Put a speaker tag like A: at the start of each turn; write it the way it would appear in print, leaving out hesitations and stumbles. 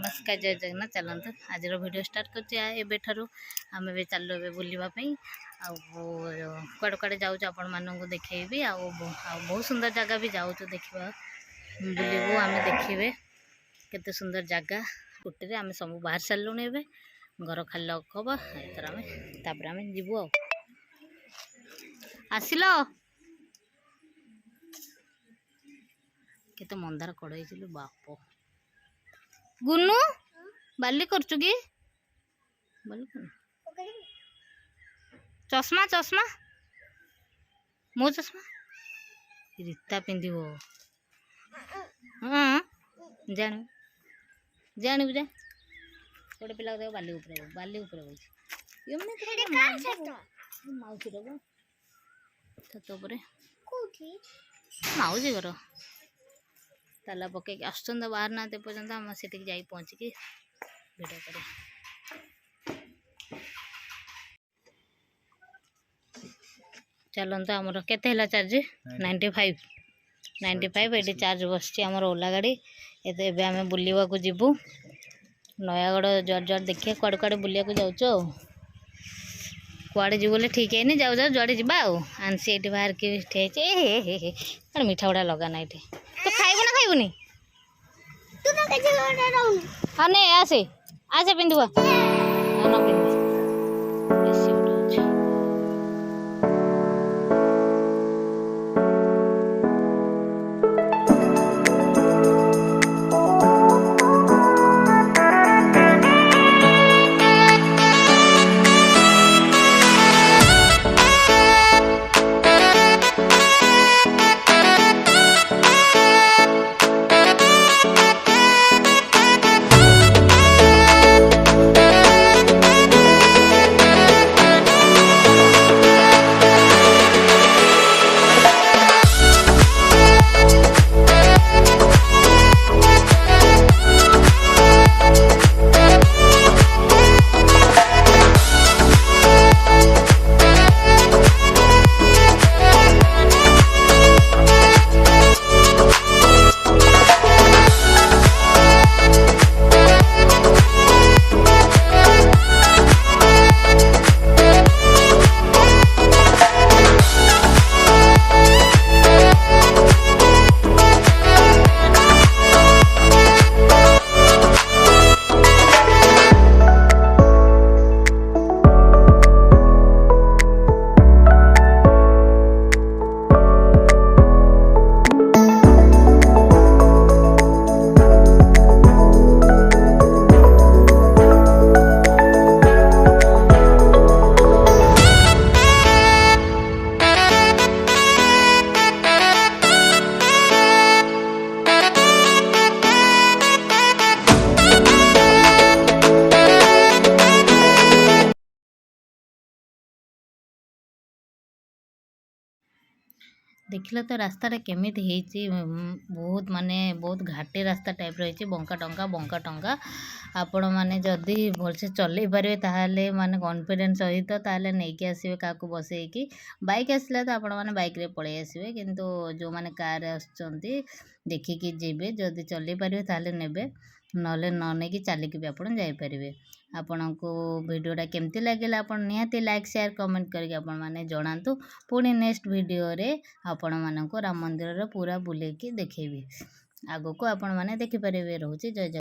A: नमस्कार जय जगन्नाथ। चलते आज वीडियो स्टार्ट कर आम भी चलु ए बुलवाई कड़े कड़े जाऊँ आपण मानक देखी बहुत सुंदर जगह भी जाऊँ देखा बुलू आम देखिए केते सुंदर जगह स्कूटी आम सब बाहर सारूँ ए घर खाली लक हम एथर आम जीवु आसिल केते मंदार कड़े बाप गुन्नू बाली करचु कि चश्मा चश्मा मो चश्मा रीता पिंध हाँ जान जानू जा गोटे पिला देख बाली मौसी छत मौसी घर ताला पकई आसुँच बाहर ना पर्यटन आम से जा पहुँचिकी भिडियो कर चलते आमर केते चार्ज 95 ये चार्ज बस ओला गाड़ी ये आम बुलवा को जीवु नयागढ़ जुआर जुआर देखिए कड़े कड़े बुलिया जाऊँ कुआड़े जीव बोले ठीक है जाऊ जाऊ जुआड़े जा आंसी ये बाहर की ठे मीठा गुड़ा लगाना ये तो खाइबु ना खाइबुनी हाँ नहीं आसे आसे पिंधुआ देखिल तो रास्ता केमी बहुत माने बहुत घाटी रास्ता टाइप रही बंका टंका आपण मैंने जदि भलसे चल पारे ताहले माने कॉन्फिडेंस सहित ताहले नहीं कि आसबे क्या बसईकी बाइक आसला तो आपण मैंने बाइक रे पड़े आसबे किंतु जो मैंने कार आसुचंती देखिकी जेबे जदि चल पारे ताहले नेबे नले न नहीं चलिकी भी आपन जाई परिबे। आपन को वीडियोटा केमती लगे आपन निहाती लाइक शेयर कमेंट करके आपन माने जणातु पुणी नेक्स्ट वीडियो रे आपन मानको राम मंदिर रे पूरा बुलेकी देखेबी आगो को आपन माने देखि परिबे। रहूची जय जय।